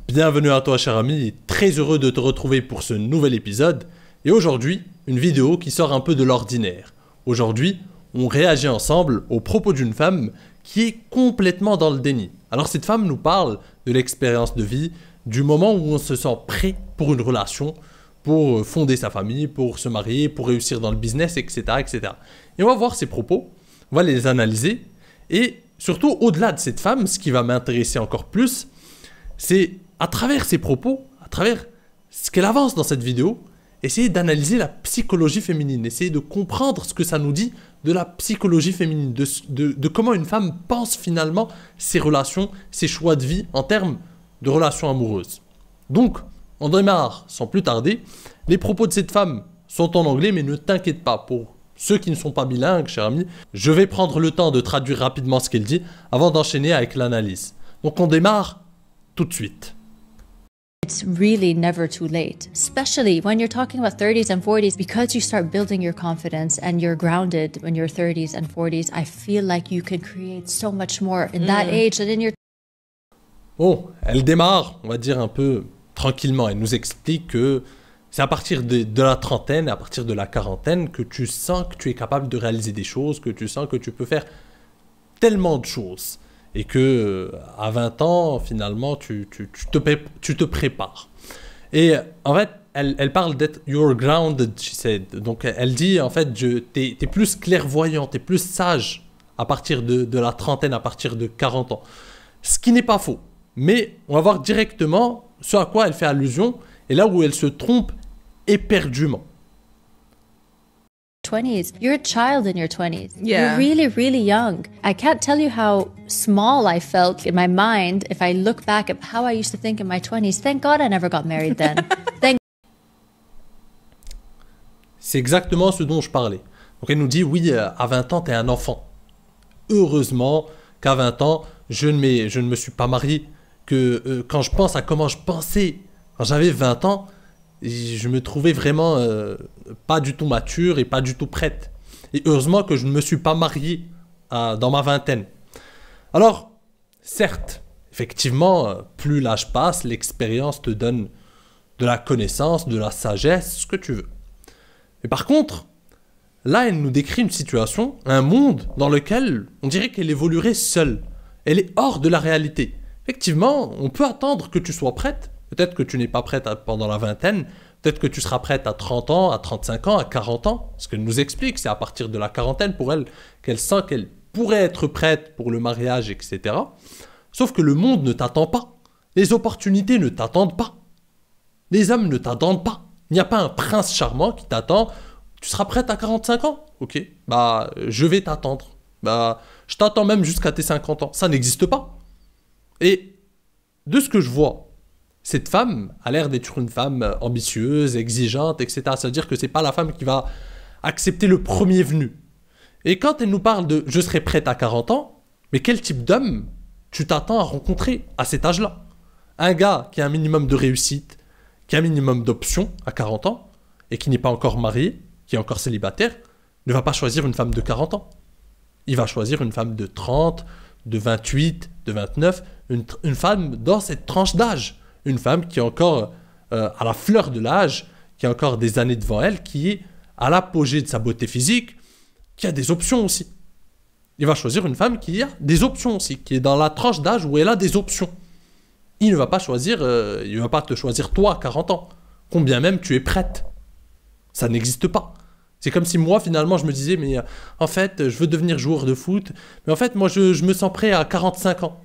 Bienvenue à toi cher ami, très heureux de te retrouver pour ce nouvel épisode. Et aujourd'hui, une vidéo qui sort un peu de l'ordinaire. Aujourd'hui, on réagit ensemble aux propos d'une femme qui est complètement dans le déni. Alors cette femme nous parle de l'expérience de vie, du moment où on se sent prêt pour une relation, pour fonder sa famille, pour se marier, pour réussir dans le business, etc., etc. Et on va voir ses propos, on va les analyser. Et surtout, au-delà de cette femme, ce qui va m'intéresser encore plus, c'est à travers ses propos, à travers ce qu'elle avance dans cette vidéo, essayer d'analyser la psychologie féminine, essayer de comprendre ce que ça nous dit de la psychologie féminine, de comment une femme pense finalement ses relations, ses choix de vie en termes de relations amoureuses. Donc, on démarre sans plus tarder. Les propos de cette femme sont en anglais, mais ne t'inquiète pas, pour ceux qui ne sont pas bilingues, cher ami, je vais prendre le temps de traduire rapidement ce qu'elle dit avant d'enchaîner avec l'analyse. Donc on démarre tout de suite. It's really never too late, especially when you're talking about 30s and 40s, because you start building your confidence and you're grounded when you're 30s and 40s. I feel like you can create so much more in that age than in your... Bon, elle démarre, on va dire un peu tranquillement. Elle nous explique que c'est à partir de la trentaine, à partir de la quarantaine, que tu sens que tu es capable de réaliser des choses, que tu sens que tu peux faire tellement de choses. Et que à 20 ans, finalement, tu te prépares. Et en fait, elle parle d'être you're grounded, she said. Donc elle dit en fait, t'es plus clairvoyant, t'es plus sage à partir de la trentaine, à partir de 40 ans. Ce qui n'est pas faux. Mais on va voir directement ce à quoi elle fait allusion et là où elle se trompe éperdument. 20s. You're a child in your 20s. Yeah. You're really, really young. I can't tell you how small I felt in my mind if I look back at how I used to think in my 20s. Thank God I never got married then. C'est exactement ce dont je parlais. Donc elle nous dit, oui, à 20 ans, t'es un enfant. Heureusement qu'à 20 ans, je ne me suis pas marié. Que quand je pense à comment je pensais quand j'avais 20 ans, je me trouvais vraiment pas du tout mature et pas du tout prête. Et heureusement que je ne me suis pas marié dans ma vingtaine. Alors, certes, effectivement, plus l'âge passe, l'expérience te donne de la connaissance, de la sagesse, ce que tu veux. Mais par contre, là, elle nous décrit une situation, un monde dans lequel on dirait qu'elle évoluerait seule. Elle est hors de la réalité. Effectivement, on peut attendre que tu sois prête. Peut-être que tu n'es pas prête pendant la vingtaine, peut-être que tu seras prête à 30 ans, à 35 ans, à 40 ans. Ce qu'elle nous explique, c'est à partir de la quarantaine pour elle qu'elle sent qu'elle pourrait être prête pour le mariage, etc. Sauf que le monde ne t'attend pas. Les opportunités ne t'attendent pas. Les hommes ne t'attendent pas. Il n'y a pas un prince charmant qui t'attend. Tu seras prête à 45 ans? Ok, bah je vais t'attendre. Bah je t'attends même jusqu'à tes 50 ans. Ça n'existe pas. Et de ce que je vois, cette femme a l'air d'être une femme ambitieuse, exigeante, etc. Ça veut dire que c'est pas la femme qui va accepter le premier venu. Et quand elle nous parle de « je serai prête à 40 ans », mais quel type d'homme tu t'attends à rencontrer à cet âge-là? Un gars qui a un minimum de réussite, qui a un minimum d'options à 40 ans, et qui n'est pas encore marié, qui est encore célibataire, ne va pas choisir une femme de 40 ans. Il va choisir une femme de 30, de 28, de 29, une femme dans cette tranche d'âge. Une femme qui est encore à la fleur de l'âge, qui a encore des années devant elle, qui est à l'apogée de sa beauté physique, qui a des options aussi. Il va choisir une femme qui a des options aussi, qui est dans la tranche d'âge où elle a des options. Il ne va pas te choisir toi à 40 ans, combien même tu es prête. Ça n'existe pas. C'est comme si moi, finalement, je me disais, mais en fait, je veux devenir joueur de foot, mais en fait, moi, je me sens prêt à 45 ans.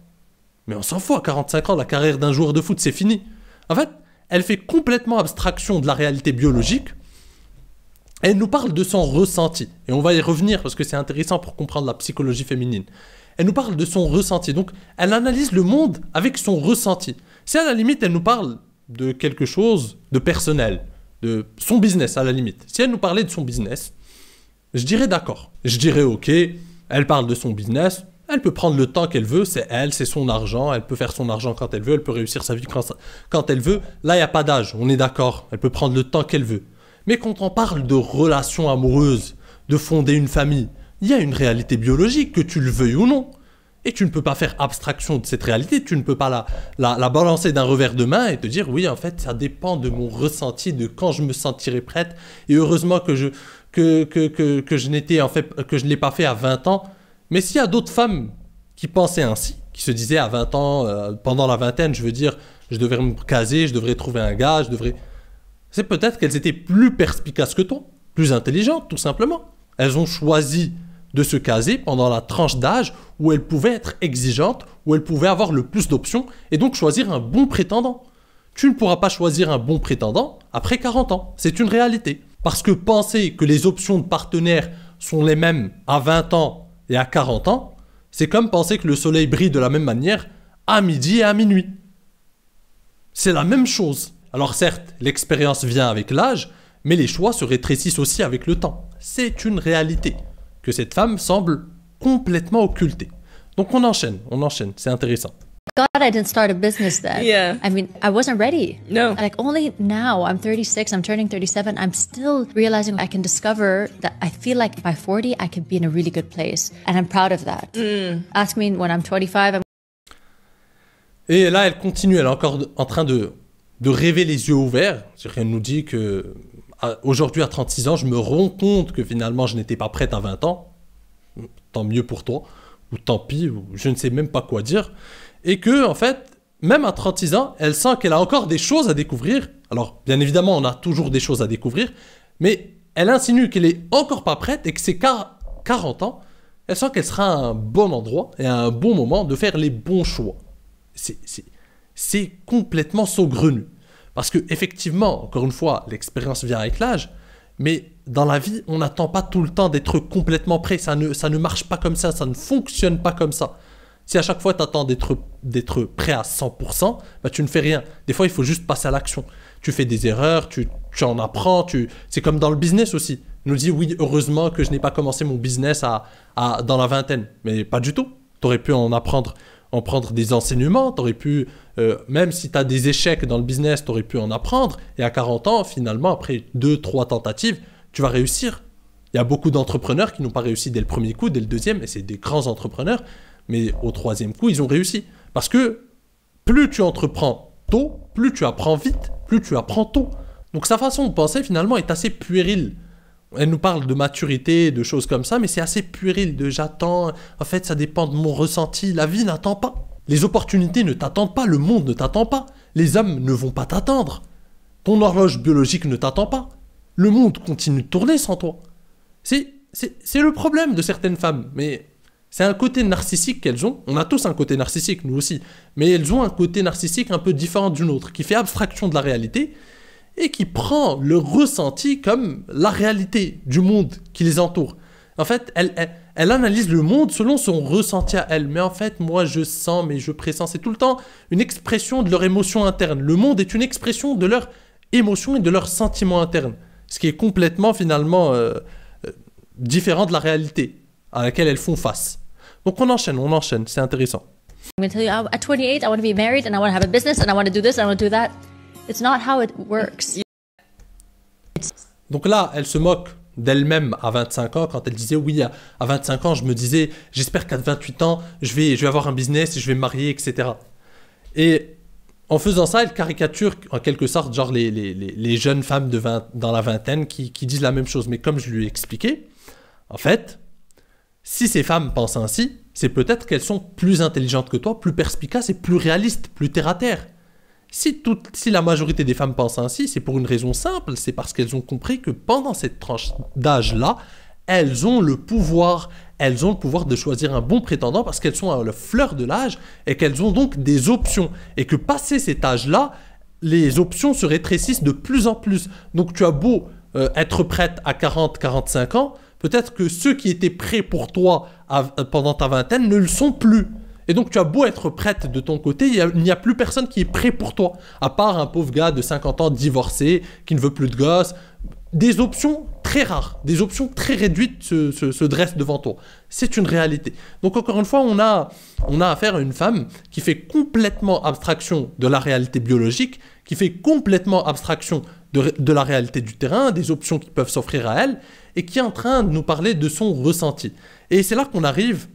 Mais on s'en fout, à 45 ans, la carrière d'un joueur de foot, c'est fini. En fait, elle fait complètement abstraction de la réalité biologique. Elle nous parle de son ressenti. Et on va y revenir parce que c'est intéressant pour comprendre la psychologie féminine. Elle nous parle de son ressenti. Donc, elle analyse le monde avec son ressenti. Si à la limite, elle nous parle de quelque chose de personnel, de son business à la limite. Si elle nous parlait de son business, je dirais d'accord. Je dirais ok, elle parle de son business. Elle peut prendre le temps qu'elle veut, c'est elle, c'est son argent, elle peut faire son argent quand elle veut, elle peut réussir sa vie quand elle veut. Là, il n'y a pas d'âge, on est d'accord, elle peut prendre le temps qu'elle veut. Mais quand on parle de relations amoureuses, de fonder une famille, il y a une réalité biologique, que tu le veuilles ou non. Et tu ne peux pas faire abstraction de cette réalité, tu ne peux pas la balancer d'un revers de main et te dire oui, en fait, ça dépend de mon ressenti, de quand je me sentirai prête. Et heureusement que je ne l'ai pas fait à 20 ans. Mais s'il y a d'autres femmes qui pensaient ainsi, qui se disaient à 20 ans, pendant la vingtaine, je veux dire, je devrais me caser, je devrais trouver un gars, c'est peut-être qu'elles étaient plus perspicaces que toi, plus intelligentes, tout simplement. Elles ont choisi de se caser pendant la tranche d'âge où elles pouvaient être exigeantes, où elles pouvaient avoir le plus d'options et donc choisir un bon prétendant. Tu ne pourras pas choisir un bon prétendant après 40 ans. C'est une réalité. Parce que penser que les options de partenaires sont les mêmes à 20 ans et à 40 ans, c'est comme penser que le soleil brille de la même manière à midi et à minuit. C'est la même chose. Alors certes, l'expérience vient avec l'âge, mais les choix se rétrécissent aussi avec le temps. C'est une réalité que cette femme semble complètement occulter. Donc on enchaîne, c'est intéressant. God, I didn't start a business then. Yeah. I mean, I wasn't ready. No. Like only now, I'm 36, I'm turning 37, I'm still realizing I can discover that I feel like by 40, I could be in a really good place. And I'm proud of that. Ask me when I'm 25. Et là, elle continue, elle est encore en train de rêver les yeux ouverts. C'est-à-dire qu'elle nous dit que aujourd'hui, à 36 ans, je me rends compte que finalement, je n'étais pas prête à 20 ans. Tant mieux pour toi. Ou tant pis, ou je ne sais même pas quoi dire. Et que, en fait, même à 36 ans, elle sent qu'elle a encore des choses à découvrir. Alors, bien évidemment, on a toujours des choses à découvrir. Mais elle insinue qu'elle est encore pas prête et que c'est 40 ans. Elle sent qu'elle sera à un bon endroit et à un bon moment de faire les bons choix. C'est complètement saugrenu. Parce que, effectivement, encore une fois, l'expérience vient avec l'âge. Mais dans la vie, on n'attend pas tout le temps d'être complètement prêt. Ça ne marche pas comme ça ne fonctionne pas comme ça. Si à chaque fois tu attends d'être prêt à 100%, bah, tu ne fais rien. Des fois, il faut juste passer à l'action. Tu fais des erreurs, tu en apprends. C'est comme dans le business aussi. On nous dit, oui, heureusement que je n'ai pas commencé mon business dans la vingtaine. Mais pas du tout. Tu aurais pu en prendre des enseignements. Tu aurais pu, même si tu as des échecs dans le business, tu aurais pu en apprendre. Et à 40 ans, finalement, après 2-3 tentatives, tu vas réussir. Il y a beaucoup d'entrepreneurs qui n'ont pas réussi dès le premier coup, dès le deuxième, et c'est des grands entrepreneurs. Mais au troisième coup, ils ont réussi. Parce que plus tu entreprends tôt, plus tu apprends vite, plus tu apprends tôt. Donc sa façon de penser, finalement, est assez puérile. Elle nous parle de maturité, de choses comme ça, mais c'est assez puéril de j'attends. En fait, ça dépend de mon ressenti. La vie n'attend pas. Les opportunités ne t'attendent pas. Le monde ne t'attend pas. Les hommes ne vont pas t'attendre. Ton horloge biologique ne t'attend pas. Le monde continue de tourner sans toi. C'est le problème de certaines femmes, mais c'est un côté narcissique qu'elles ont. On a tous un côté narcissique, nous aussi. Mais elles ont un côté narcissique un peu différent d'une autre, qui fait abstraction de la réalité et qui prend le ressenti comme la réalité du monde qui les entoure. En fait, elle analyse le monde selon son ressenti à elle. Mais en fait, moi, je sens, mais je pressens. C'est tout le temps une expression de leur émotion interne. Le monde est une expression de leur émotion et de leurs sentiments internes. Ce qui est complètement, finalement, différent de la réalité à laquelle elles font face. Donc on enchaîne, c'est intéressant. I'm going to tell you, at 28, I want to be married and I want to have a business and I want to do this and I want to do that. It's not how it works. Donc là, elle se moque d'elle-même à 25 ans quand elle disait oui, à 25 ans, je me disais, j'espère qu'à 28 ans, je vais avoir un business, je vais me marier, etc. Et en faisant ça, elle caricature en quelque sorte genre les jeunes femmes dans la vingtaine qui disent la même chose. Mais comme je lui ai expliqué, en fait, si ces femmes pensent ainsi, c'est peut-être qu'elles sont plus intelligentes que toi, plus perspicaces et plus réalistes, plus terre-à-terre. Si la majorité des femmes pensent ainsi, c'est pour une raison simple, c'est parce qu'elles ont compris que pendant cette tranche d'âge-là, elles ont le pouvoir de choisir un bon prétendant parce qu'elles sont à la fleur de l'âge et qu'elles ont donc des options. Et que passé cet âge-là, les options se rétrécissent de plus en plus. Donc tu as beau être prête à 40-45 ans, peut-être que ceux qui étaient prêts pour toi pendant ta vingtaine ne le sont plus. Et donc tu as beau être prête de ton côté, il n'y a plus personne qui est prêt pour toi, à part un pauvre gars de 50 ans divorcé, qui ne veut plus de gosses. Des options très rares, des options très réduites se dressent devant toi. C'est une réalité. Donc encore une fois, on a affaire à une femme qui fait complètement abstraction de la réalité biologique, qui fait complètement abstraction de la réalité du terrain, des options qui peuvent s'offrir à elle, et qui est en train de nous parler de son ressenti. Et c'est là qu'on arrive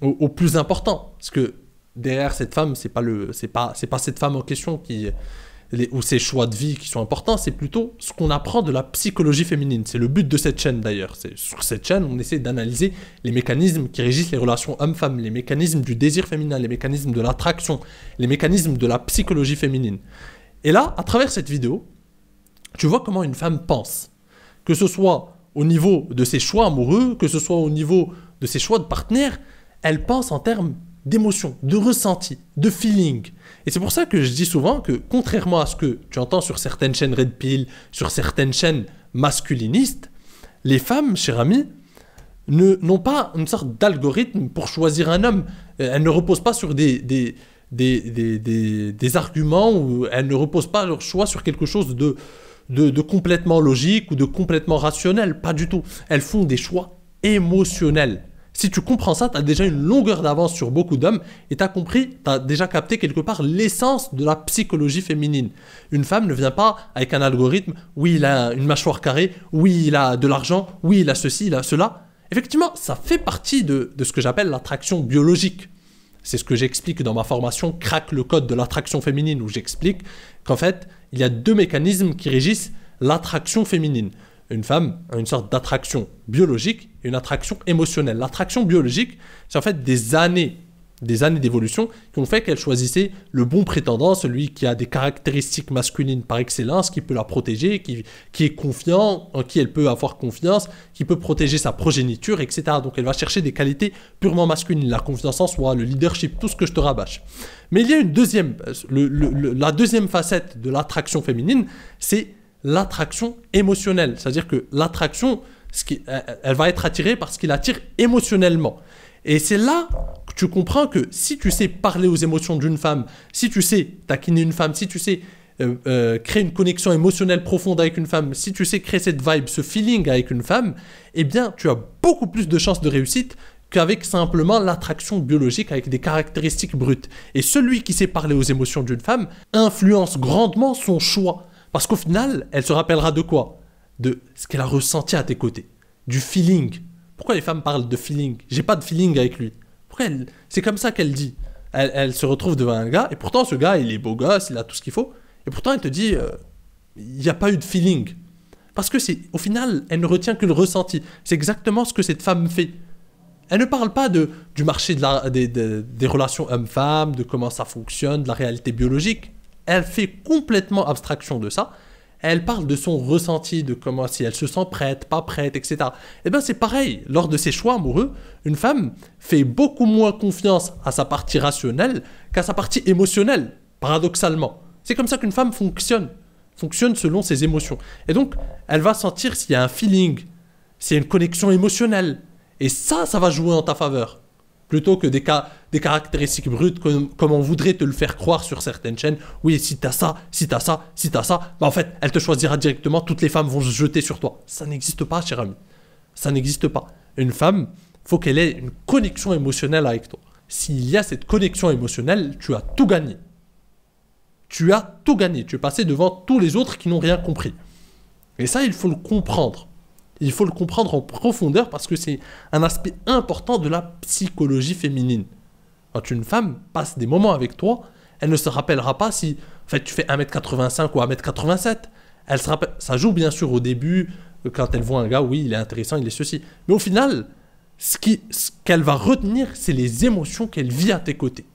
au plus important. Parce que derrière cette femme, c'est pas cette femme en question ou ses choix de vie qui sont importants, c'est plutôt ce qu'on apprend de la psychologie féminine. C'est le but de cette chaîne d'ailleurs. Sur cette chaîne, on essaie d'analyser les mécanismes qui régissent les relations hommes-femmes, les mécanismes du désir féminin, les mécanismes de l'attraction, les mécanismes de la psychologie féminine. Et là, à travers cette vidéo, tu vois comment une femme pense. Que ce soit au niveau de ses choix amoureux, que ce soit au niveau de ses choix de partenaire, elle pense en termes d'émotion, de ressenti, de feeling. Et c'est pour ça que je dis souvent que, contrairement à ce que tu entends sur certaines chaînes Red Pill, sur certaines chaînes masculinistes, les femmes, cher ami, n'ont pas une sorte d'algorithme pour choisir un homme. Elles ne reposent pas sur des arguments, ou elles ne reposent pas leur choix sur quelque chose de complètement logique ou de complètement rationnel. Pas du tout. Elles font des choix émotionnels. Si tu comprends ça, tu as déjà une longueur d'avance sur beaucoup d'hommes et tu as déjà capté quelque part l'essence de la psychologie féminine. Une femme ne vient pas avec un algorithme, oui, il a une mâchoire carrée, oui, il a de l'argent, oui, il a ceci, il a cela. Effectivement, ça fait partie de ce que j'appelle l'attraction biologique. C'est ce que j'explique dans ma formation « Craque le code de l'attraction féminine » où j'explique qu'en fait, il y a deux mécanismes qui régissent l'attraction féminine. Une femme a une sorte d'attraction biologique et une attraction émotionnelle. L'attraction biologique, c'est en fait des années d'évolution qui ont fait qu'elle choisissait le bon prétendant, celui qui a des caractéristiques masculines par excellence, qui peut la protéger, qui est confiant, en qui elle peut avoir confiance, qui peut protéger sa progéniture, etc. Donc elle va chercher des qualités purement masculines, la confiance en soi, le leadership, tout ce que je te rabâche. Mais il y a une la deuxième facette de l'attraction féminine, c'est l'attraction émotionnelle. C'est-à-dire que l'attraction, elle va être attirée par ce qui l'attire émotionnellement. Et c'est là que tu comprends que si tu sais parler aux émotions d'une femme, si tu sais taquiner une femme, si tu sais créer une connexion émotionnelle profonde avec une femme, si tu sais créer cette vibe, ce feeling avec une femme, eh bien, tu as beaucoup plus de chances de réussite qu'avec simplement l'attraction biologique avec des caractéristiques brutes. Et celui qui sait parler aux émotions d'une femme influence grandement son choix. Parce qu'au final, elle se rappellera de quoi? De ce qu'elle a ressenti à tes côtés. Du feeling. Pourquoi les femmes parlent de feeling? J'ai pas de feeling avec lui. Pourquoi c'est comme ça qu'elle dit. Elle se retrouve devant un gars, et pourtant ce gars, il est beau gosse, il a tout ce qu'il faut. Et pourtant, elle te dit, il n'y a pas eu de feeling. Parce que au final, elle ne retient que le ressenti. C'est exactement ce que cette femme fait. Elle ne parle pas du marché des relations hommes-femmes, de comment ça fonctionne, de la réalité biologique. Elle fait complètement abstraction de ça. Elle parle de son ressenti, de comment, si elle se sent prête, pas prête, etc. Eh bien, c'est pareil. Lors de ses choix amoureux, une femme fait beaucoup moins confiance à sa partie rationnelle qu'à sa partie émotionnelle, paradoxalement. C'est comme ça qu'une femme fonctionne selon ses émotions. Et donc, elle va sentir s'il y a un feeling, s'il y a une connexion émotionnelle. Et ça va jouer en ta faveur. Plutôt que des caractéristiques brutes comme on voudrait te le faire croire sur certaines chaînes. Oui, si t'as ça, si t'as ça, si t'as ça, bah en fait, elle te choisira directement, toutes les femmes vont se jeter sur toi. Ça n'existe pas, cher ami. Ça n'existe pas. Une femme, faut qu'elle ait une connexion émotionnelle avec toi. S'il y a cette connexion émotionnelle, tu as tout gagné. Tu as tout gagné. Tu es passé devant tous les autres qui n'ont rien compris. Et ça, il faut le comprendre. Il faut le comprendre en profondeur parce que c'est un aspect important de la psychologie féminine. Quand une femme passe des moments avec toi, elle ne se rappellera pas si en fait, tu fais 1m85 ou 1m87. Elle se rappelle, ça joue bien sûr au début, quand elle voit un gars, oui, il est intéressant, il est ceci. Mais au final, ce qu'elle va retenir, c'est les émotions qu'elle vit à tes côtés.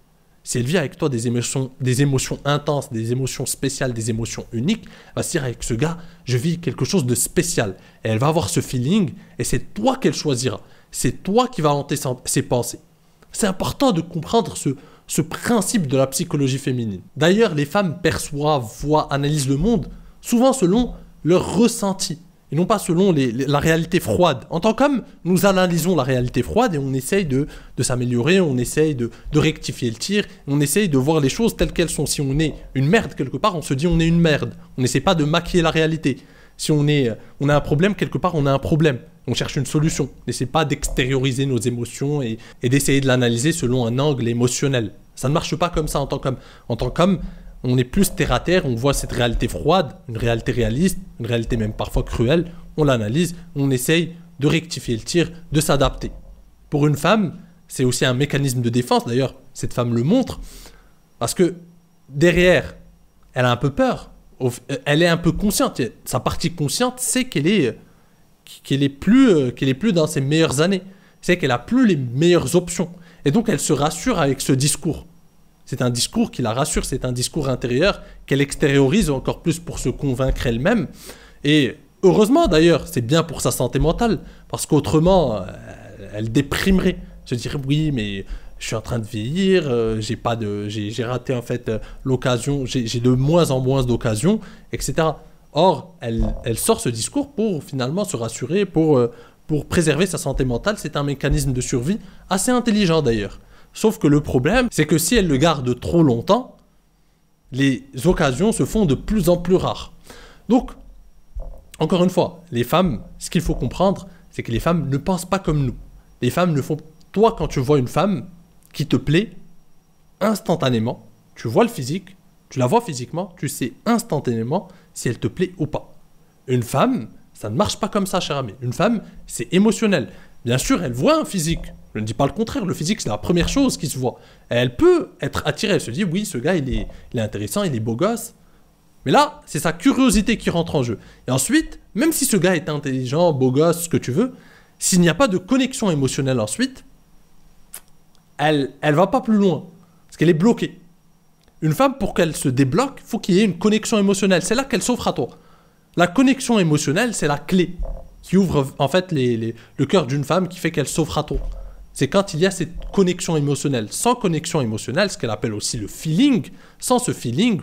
Si elle vit avec toi des émotions intenses, des émotions spéciales, des émotions uniques, elle va se dire avec ce gars, je vis quelque chose de spécial. Et elle va avoir ce feeling et c'est toi qu'elle choisira. C'est toi qui vas hanter ses pensées. C'est important de comprendre ce principe de la psychologie féminine. D'ailleurs, les femmes perçoivent, voient, analysent le monde souvent selon leur ressenti. Et non pas selon la réalité froide. En tant qu'homme, nous analysons la réalité froide et on essaye de s'améliorer, on essaye de rectifier le tir, on essaye de voir les choses telles qu'elles sont. Si on est une merde quelque part, on se dit on est une merde. On n'essaie pas de maquiller la réalité. Si on a un problème quelque part, on a un problème. On cherche une solution. On n'essaie pas d'extérioriser nos émotions et d'essayer de l'analyser selon un angle émotionnel. Ça ne marche pas comme ça en tant qu'homme. En tant qu'homme, on est plus terre à terre, on voit cette réalité froide, une réalité réaliste, une réalité même parfois cruelle, on l'analyse, on essaye de rectifier le tir, de s'adapter. Pour une femme, c'est aussi un mécanisme de défense. D'ailleurs, cette femme le montre. Parce que derrière, elle a un peu peur. Elle est un peu consciente. Sa partie consciente sait qu'elle est plus dans ses meilleures années. C'est qu'elle a plus les meilleures options. Et donc, elle se rassure avec ce discours. C'est un discours qui la rassure. C'est un discours intérieur qu'elle extériorise encore plus pour se convaincre elle-même. Et heureusement, d'ailleurs, c'est bien pour sa santé mentale. Parce qu'autrement, elle déprimerait. Se dirait, oui, mais je suis en train de vieillir, j'ai raté en fait l'occasion, j'ai de moins en moins d'occasions, etc. Or, elle sort ce discours pour finalement se rassurer, pour préserver sa santé mentale. C'est un mécanisme de survie assez intelligent d'ailleurs. Sauf que le problème, c'est que si elle le garde trop longtemps, les occasions se font de plus en plus rares. Donc, encore une fois, les femmes, ce qu'il faut comprendre, c'est que les femmes ne pensent pas comme nous. Les femmes ne font... Toi, quand tu vois une femme qui te plaît, instantanément, tu vois le physique, tu la vois physiquement, tu sais instantanément si elle te plaît ou pas. Une femme, ça ne marche pas comme ça, cher ami. Une femme, c'est émotionnel. Bien sûr, elle voit un physique. Je ne dis pas le contraire, le physique, c'est la première chose qui se voit. Elle peut être attirée, elle se dit, oui, ce gars, il est intéressant, il est beau gosse. Mais là, c'est sa curiosité qui rentre en jeu. Et ensuite, même si ce gars est intelligent, beau gosse, ce que tu veux, s'il n'y a pas de connexion émotionnelle ensuite, elle va pas plus loin, parce qu'elle est bloquée. Une femme, pour qu'elle se débloque, il faut qu'il y ait une connexion émotionnelle. C'est là qu'elle s'offre à toi. La connexion émotionnelle, c'est la clé qui ouvre en fait le cœur d'une femme, qui fait qu'elle s'offre à toi. C'est quand il y a cette connexion émotionnelle. Sans connexion émotionnelle, ce qu'elle appelle aussi le feeling, sans ce feeling,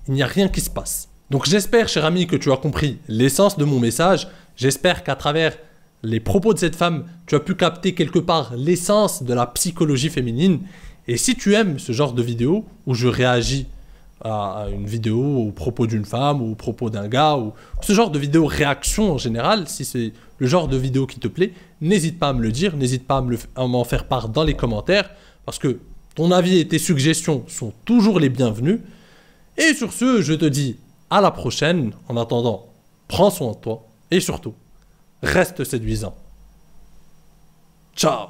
il n'y a rien qui se passe. Donc j'espère, cher ami, que tu as compris l'essence de mon message. J'espère qu'à travers les propos de cette femme, tu as pu capter quelque part l'essence de la psychologie féminine. Et si tu aimes ce genre de vidéo où je réagis à une vidéo au propos d'une femme ou au propos d'un gars, ou ce genre de vidéo réaction en général, si c'est le genre de vidéo qui te plaît, n'hésite pas à me le dire, n'hésite pas à m'en faire part dans les commentaires, parce que ton avis et tes suggestions sont toujours les bienvenus. Et sur ce, je te dis à la prochaine. En attendant, prends soin de toi et surtout, reste séduisant. Ciao!